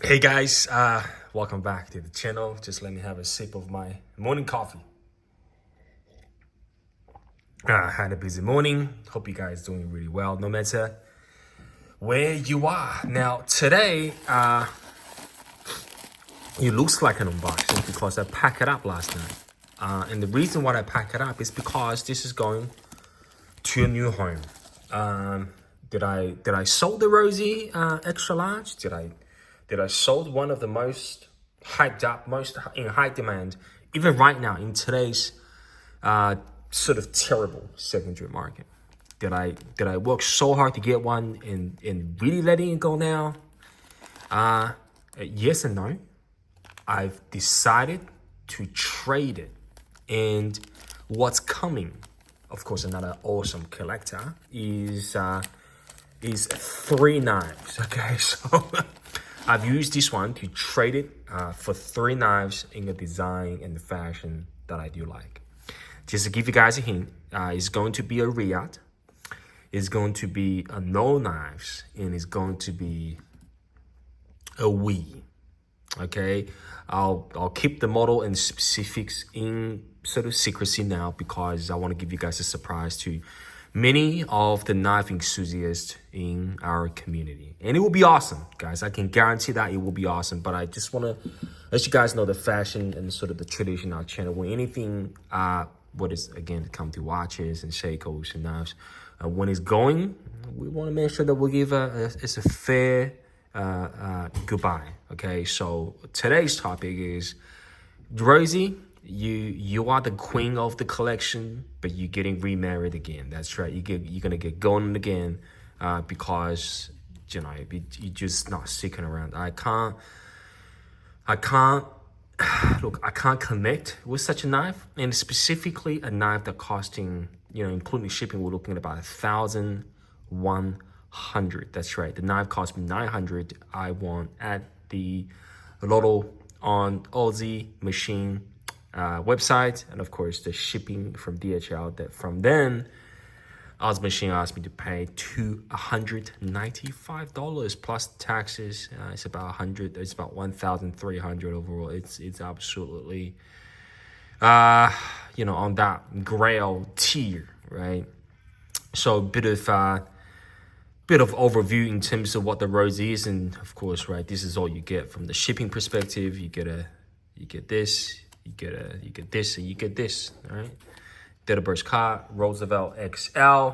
Hey guys, welcome back to the channel. Just let me have a sip of my morning coffee. Had a busy morning. Hope you guys doing really well, no matter where you are. Now today, it looks like an unboxing because I packed it up last night. And the reason why I pack it up is because this is going to a new home. Did I sold the Rosie extra large? Did I sold one of the most hyped up, most in high demand, even right now in today's sort of terrible secondary market? Did I work so hard to get one and really letting it go now? Yes and no. I've decided to trade it, and what's coming, of course, another awesome collector is 3 knives. Okay, so I've used this one to trade it for 3 knives in the design and the fashion that I do like. Just to give you guys a hint, it's going to be a Riyadh, it's going to be a no knives, and it's going to be a we. Okay, I'll keep the model and specifics in sort of secrecy now because I want to give you guys a surprise to many of the knife enthusiasts in our community, and it will be awesome, guys. I can guarantee that it will be awesome. But I just want to let you guys know the fashion and sort of the tradition of our channel. When anything, what is again come to watches and Seikos and knives, when it's going, we want to make sure that we give it's a fair goodbye. Okay, so today's topic is Rosie. You are the queen of the collection, but you're getting remarried again. That's right. You're gonna get going again because you're just not sticking around. I can't look. I can't connect with such a knife, and specifically a knife that costing, including shipping, we're looking at about 1,100. That's right. The knife cost me 900. I won at the Lotto on Aussie Machine website, and of course the shipping from DHL. That from then, Aussie Machine asked me to pay $295 plus taxes. It's about 100. It's about 1,300 overall. It's absolutely on that grail tier, right? So a bit of overview in terms of what the Rosie is, and of course, right, this is all you get from the shipping perspective. You get this, you get this, and you get this. All right, Data Burst card, Roosevelt XL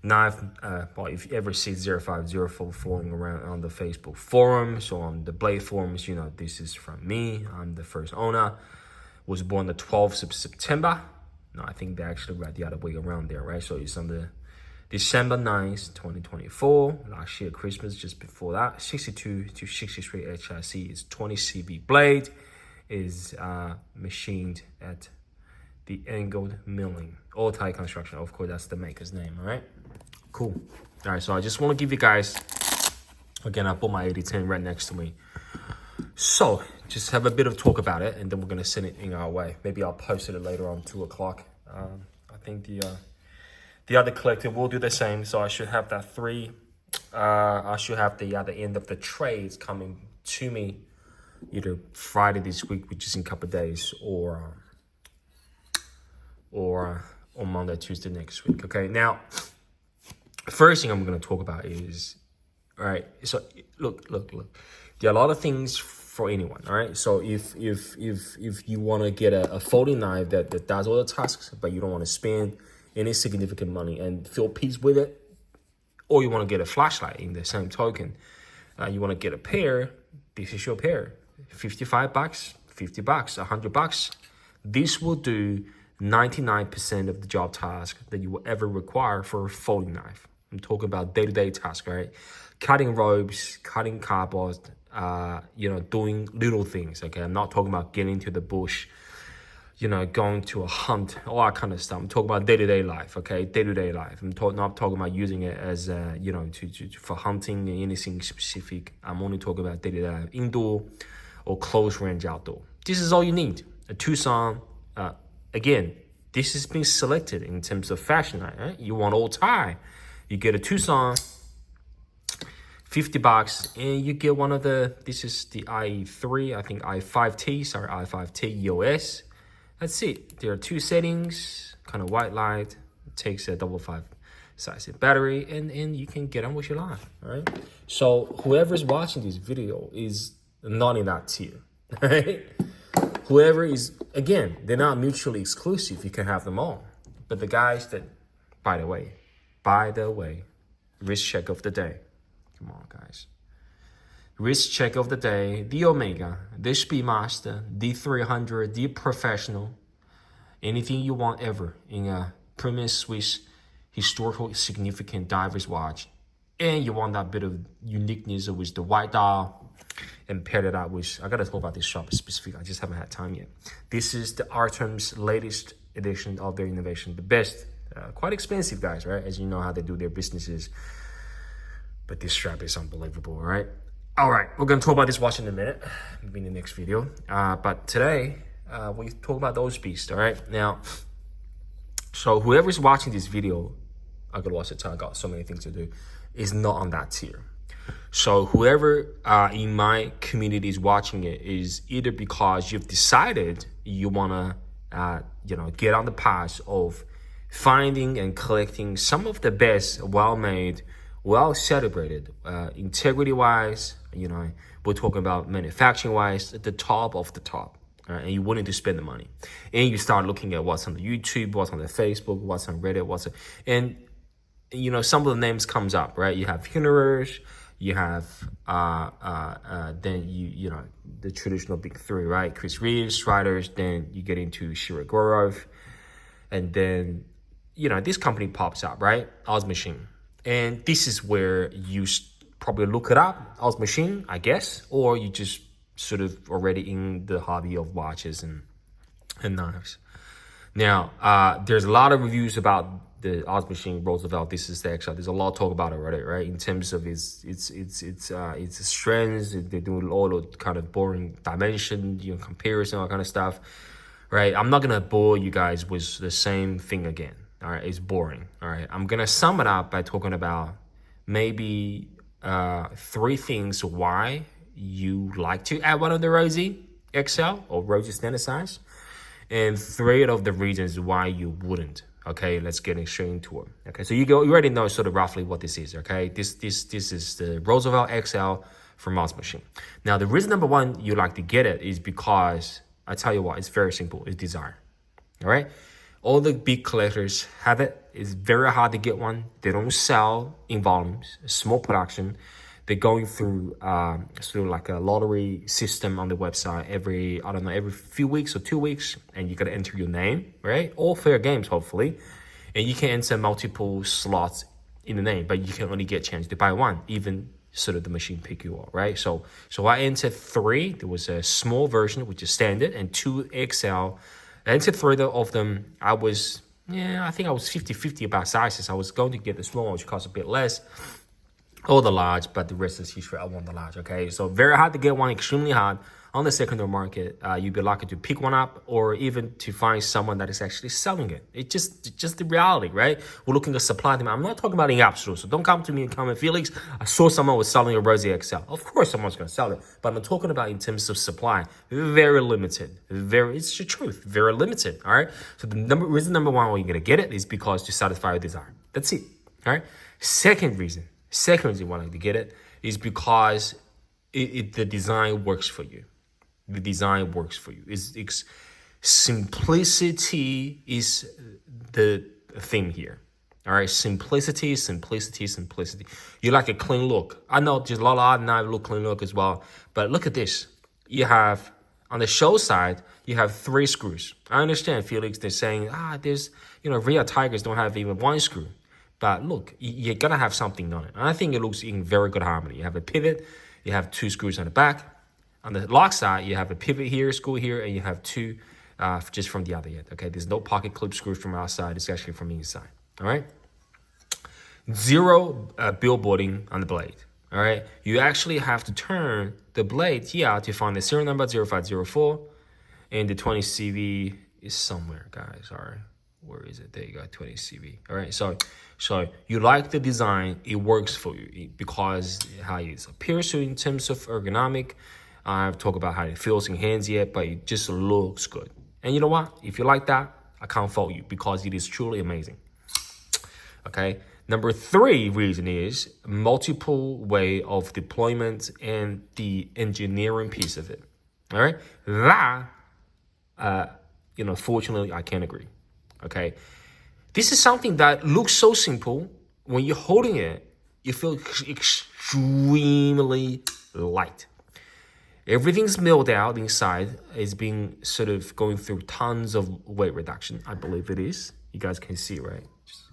knife. Well, if you ever see 0504 flowing around on the Facebook forums or on the Blade forums, this is from me. I'm the first owner. Was born the 12th of September. No, I think they actually read the other way around there, right? So it's on the December 9th, 2024. Last year, Christmas, just before that. 62 to 63 HIC is 20 CV blade. Is machined at the angled milling. All Thai construction. Of course, that's the maker's name, all right? Cool. All right, so I just want to give you guys, again, I put my 8010 right next to me. So just have a bit of talk about it, and then we're going to send it in our way. Maybe I'll post it later on 2 o'clock. I think the other collector will do the same. So I should have that 3. I should have the other end of the trades coming to me either Friday this week, which is in a couple of days, or on Monday, Tuesday next week. Okay, now, first thing I'm going to talk about is, all right, so look. There are a lot of things for anyone, all right? So if you want to get a folding knife that does all the tasks, but you don't want to spend any significant money and feel peace with it, or you want to get a flashlight in the same token, you want to get a pair, this is your pair. $55, $50, $100. This will do 99% of the job task that you will ever require for a folding knife. I'm talking about day-to-day tasks, right? Cutting ropes, cutting cardboard, doing little things, okay? I'm not talking about getting to the bush, going to a hunt, all that kind of stuff. I'm talking about day-to-day life, okay? Day-to-day life. I'm not talking about using it as, for hunting and anything specific. I'm only talking about day-to-day life, indoor or close range outdoor. This is all you need. A Tucson, again, this has been selected in terms of fashion, right? You want all Thai, you get a Tucson $50, and you get one of this is the i3, I think i5T, sorry, i5T EOS. That's it. There are 2 settings, kind of white light, it takes a 5.5 size battery, and you can get on with your life, all right? So whoever's watching this video is not in that tier, right? Whoever is, again, they're not mutually exclusive. You can have them all. But the guys that, by the way, wrist check of the day. Come on, guys. Wrist check of the day, the Omega, the Speedmaster, the 300, the Professional. Anything you want ever in a premium Swiss historical significant diver's watch. And you want that bit of uniqueness with the white dial and pair it out with, I gotta talk about this shop specifically, I just haven't had time yet. This is the Artem's latest edition of their innovation, the best. Quite expensive, guys, right? As you know how they do their businesses. But this strap is unbelievable, all right? All right, we're gonna talk about this watch in a minute, maybe in the next video. But today, we talk about those beasts, all right? Now, so whoever's watching this video, I gotta watch the time, I got so many things to do, is not on that tier. So whoever in my community is watching it is either because you've decided you wanna, get on the path of finding and collecting some of the best, well-made, well-celebrated, integrity-wise, we're talking about manufacturing-wise, at the top of the top, right? And you're willing to spend the money. And you start looking at what's on the YouTube, what's on the Facebook, what's on Reddit, and some of the names comes up, right? You have Universe, you have then the traditional big 3, right? Chris Reeves, Striders, then you get into Shira Gorov, and then this company pops up, right? Oz Machine. And this is where you probably look it up, Oz Machine, I guess, or you just sort of already in the hobby of watches and knives. Now, there's a lot of reviews about the Oz Machine Roosevelt. This is the XL. There's a lot of talk about it already, right? In terms of its strengths, they do all the kind of boring dimension, comparison, all kind of stuff, right? I'm not gonna bore you guys with the same thing again. All right, it's boring. All right, I'm gonna sum it up by talking about maybe 3 things why you like to add one of the Rosie XL or Rosie standard size, and 3 of the reasons why you wouldn't. Okay, let's get straight into it. Okay, so you already know sort of roughly what this is. Okay, this is the Roosevelt XL from Oz Machine. Now, the reason number 1 you like to get it is because I tell you what, it's very simple. It's desire. All right. All the big collectors have it. It's very hard to get one. They don't sell in volumes, small production. They're going through sort of like a lottery system on the website every few weeks or 2 weeks, and you got to enter your name, right? All fair games, hopefully. And you can enter multiple slots in the name, but you can only get a chance to buy one, even sort of the machine pick you up, right? So I entered 3. There was a small version, which is standard, and 2 XL. I entered 3 of them. I think I was 50-50 about sizes. I was going to get the small one, which costs a bit less, or the large, but the rest is history. I want the large, okay? So very hard to get one, extremely hard. On the secondary market, you'd be lucky to pick one up or even to find someone that is actually selling it. It's just the reality, right? We're looking at supply demand. I'm not talking about in absolute, so don't come to me and comment, Felix, I saw someone was selling a Rosie XL. Of course someone's going to sell it, but I'm talking about in terms of supply. Very limited. It's the truth. Very limited, all right? So the reason number 1 why you're going to get it is because to satisfy your desire. That's it, all right? Second reason why I like to get it is because the design works for you. The design works for you. Simplicity is the thing here. All right, simplicity. You like a clean look. I know there's a lot of odd knives look clean look as well, but look at this. You have on the show side, you have 3 screws. I understand, Felix. They're saying there's real Tigers don't have even 1 screw, but look, you're gonna have something on it. And I think it looks in very good harmony. You have a pivot. You have 2 screws on the back. On the lock side, you have a pivot here, screw here, and you have 2 just from the other end. Okay, there's no pocket clip screws from outside. It's actually from inside. All right. 0 billboarding on the blade. All right. You actually have to turn the blade to find the serial number 0504, and the 20 CV is somewhere, guys. All right. Where is it? There you go, 20 CV. All right, so you like the design, it works for you because how it appears to you in terms of ergonomic. I've talked about how it feels in hands yet, but it just looks good. And you know what? If you like that, I can't fault you because it is truly amazing. Okay. Number 3 reason is multiple way of deployment and the engineering piece of it. All right. That, fortunately, I can't agree. Okay. This is something that looks so simple. When you're holding it, you feel extremely light. Everything's milled out inside. It's being sort of going through tons of weight reduction. I believe it is. You guys can see, right? Just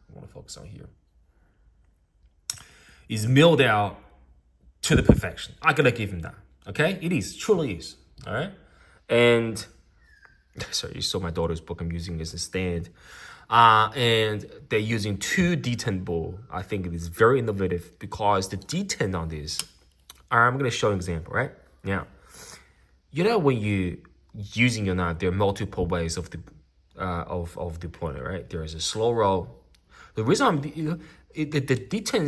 want to focus on here. Is milled out to the perfection. I gotta give him that. Okay, it is, truly is. All right, and sorry, you saw my daughter's book. I'm using as a stand, and they're using 2 detent ball. I think it is very innovative because the detent on this. I'm gonna show an example. Right now, when you using your knife, there are multiple ways of the of deployment. Right, there is a slow roll. The reason the detent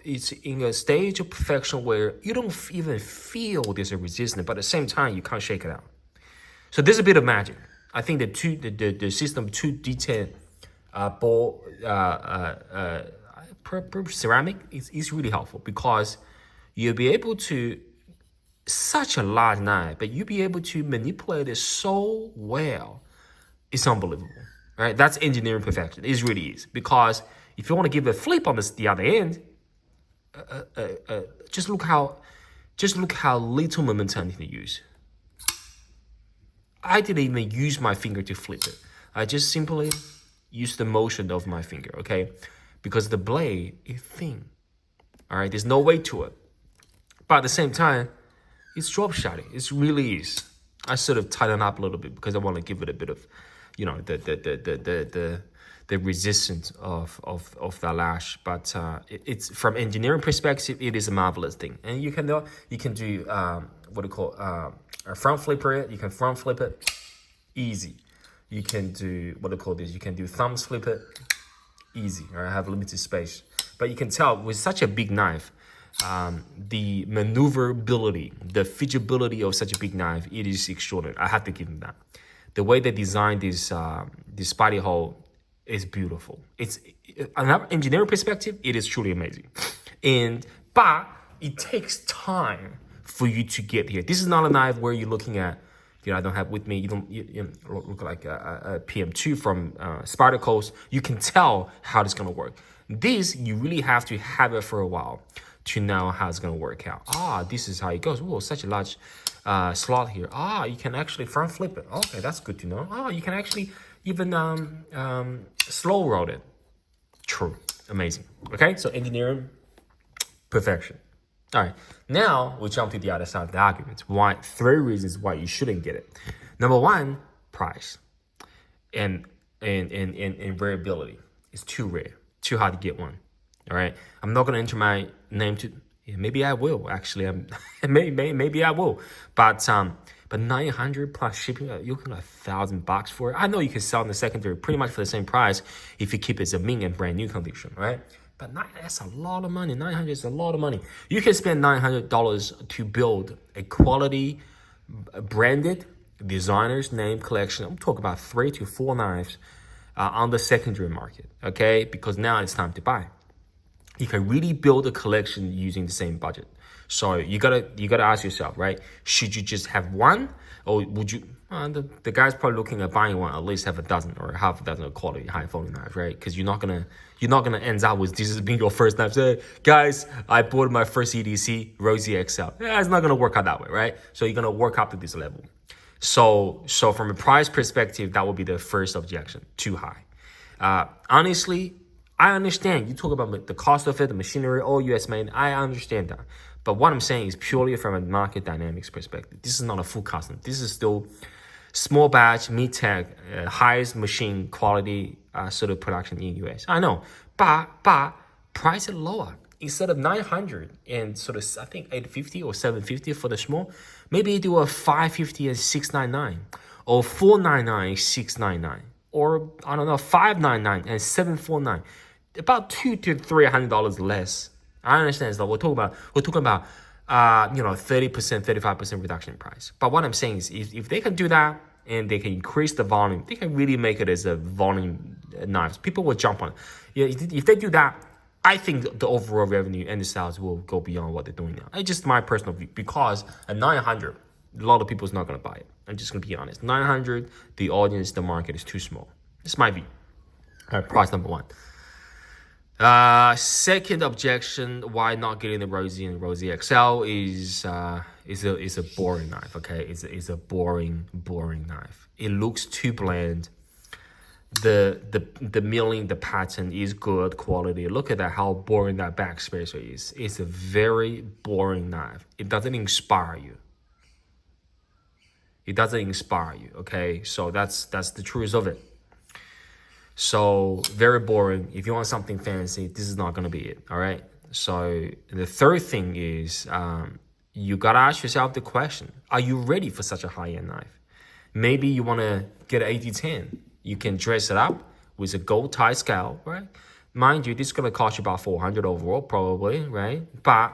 is in a stage of perfection where you don't even feel there's a resistance, but at the same time you can't shake it out. So there's a bit of magic. I think the system 2 detent ball per ceramic is really helpful because you'll be able to such a large knife, but you'll be able to manipulate it so well. It's unbelievable. Right? That's engineering perfection. It really is. Because if you want to give a flip on the other end, just look how little momentum you use. I didn't even use my finger to flip it. I just simply used the motion of my finger, okay? Because the blade is thin. All right, there's no weight to it. But at the same time, it's drop shotty. It really is. I sort of tighten up a little bit because I want to give it a bit of the resistance of that lash, but it's from engineering perspective, it is a marvelous thing. And you can do a front flipper. You can front flip it, easy. You can do you can do thumbs flip it, easy. Or I have limited space, but you can tell with such a big knife, the maneuverability, the feasibility of such a big knife, it is extraordinary. I have to give them that. The way they designed this spotty hole is beautiful. It's another engineering perspective. It is truly amazing, but it takes time for you to get here. This is not a knife where you're looking at. I don't have with me. You look like a PM2 from Spartacus. You can tell how it's gonna work. This you really have to have it for a while to know how it's gonna work out. This is how it goes. Oh, such a large slot here. You can actually front flip it. Okay, that's good to know. You can actually even slow roll it. True, amazing. Okay, so engineering perfection. All right, now we jump to the other side of the argument. 3 reasons why you shouldn't get it. Number 1, price, and variability. It's too rare, too hard to get one. All right, I'm not gonna enter my name to. Yeah, maybe I will actually. Maybe I will, but 900 plus shipping, you're looking at $1,000 for it. I know you can sell in the secondary pretty much for the same price if you keep it as a mint and brand new condition, right? But that's a lot of money. 900 is a lot of money. You can spend $900 to build a quality, branded, designer's name collection. I'm talking about 3 to 4 knives on the secondary market, okay? Because now it's time to buy. You can really build a collection using the same budget. So you gotta ask yourself, right? Should you just have one, or would you? The guy's probably looking at buying one, at least have a dozen or half a dozen of quality high volume knives, right? Because you're not gonna end up with this as being your first knife. Say, guys, I bought my first EDC Rosie XL. Yeah, it's not gonna work out that way, right? So you're gonna work up to this level. So from a price perspective, that would be the first objection. Too high. Honestly, I understand. You talk about the cost of it, the machinery, all US made. I understand that. But what I'm saying is purely from a market dynamics perspective. This is not a full custom. This is still small batch, mid-tech, highest machine quality sort of production in US. I know, but price it lower. Instead of 900 and sort of, I think 850 or 750 for the small, maybe do a 550 and 699 or 499 699. or I don't know, $599 and $749, about $200 to $300 less. I understand that we're talking about 30%, 35% reduction in price. But what I'm saying is, if they can do that and they can increase the volume, they can really make it as a volume knives. People will jump on it. Yeah, if they do that, I think the overall revenue and the sales will go beyond what they're doing now. It's just my personal view, because at 900, a lot of people's not gonna buy it. I'm just gonna be honest. 900, the audience, the market is too small. It's my view. All right, price number one. Second objection, why not getting the Rosie and Rosie XL is a boring knife. Okay, it's a boring knife. It looks too bland. The milling, the pattern is good quality. Look at that, how boring that backspacer is. It's a very boring knife. It doesn't inspire you. It doesn't inspire you. Okay, so that's the truth of it. So very boring. If you want something fancy, this is not gonna be it. All right. So the third thing is, you gotta ask yourself the question: are you ready for such a high-end knife? Maybe you wanna get an 8010. You can dress it up with a gold tie scale, right? Mind you, this is gonna cost you about $400 overall, probably, right? But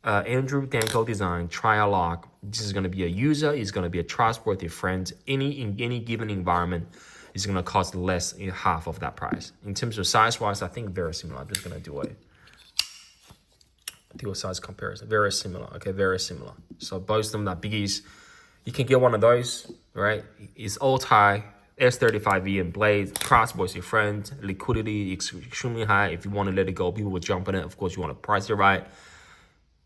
Andrew Danko design, trial lock. This is gonna be a user. It's gonna be a trustworthy friend. In any given environment, it's gonna cost less in half of that price. In terms of size-wise, I think very similar. I'm just gonna do a size comparison. Very similar. Okay, very similar. So both of them are biggies. You can get one of those, right? It's all tie. S35V and blade, trustworthy your friend, liquidity is extremely high. If you want to let it go, people will jump on it. Of course, you want to price it right.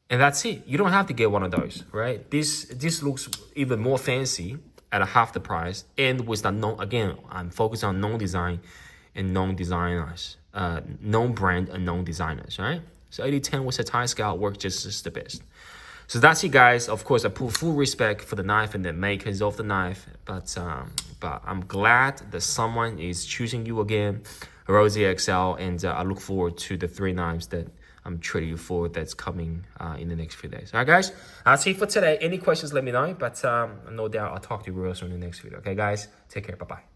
And that's it. You don't have to get one of those, right? This looks even more fancy at a half the price. And with that, again, I'm focused on known design and known designers, known brand and known designers, right? So 8010 with a tie scale works just the best. So that's it, guys. Of course, I put full respect for the knife and the makers of the knife, but I'm glad that someone is choosing you again, Rosie XL, and I look forward to the 3 knives that I'm trading you for that's coming in the next few days. All right, guys, that's it for today. Any questions, let me know, but no doubt I'll talk to you real soon in the next video. Okay, guys, take care. Bye-bye.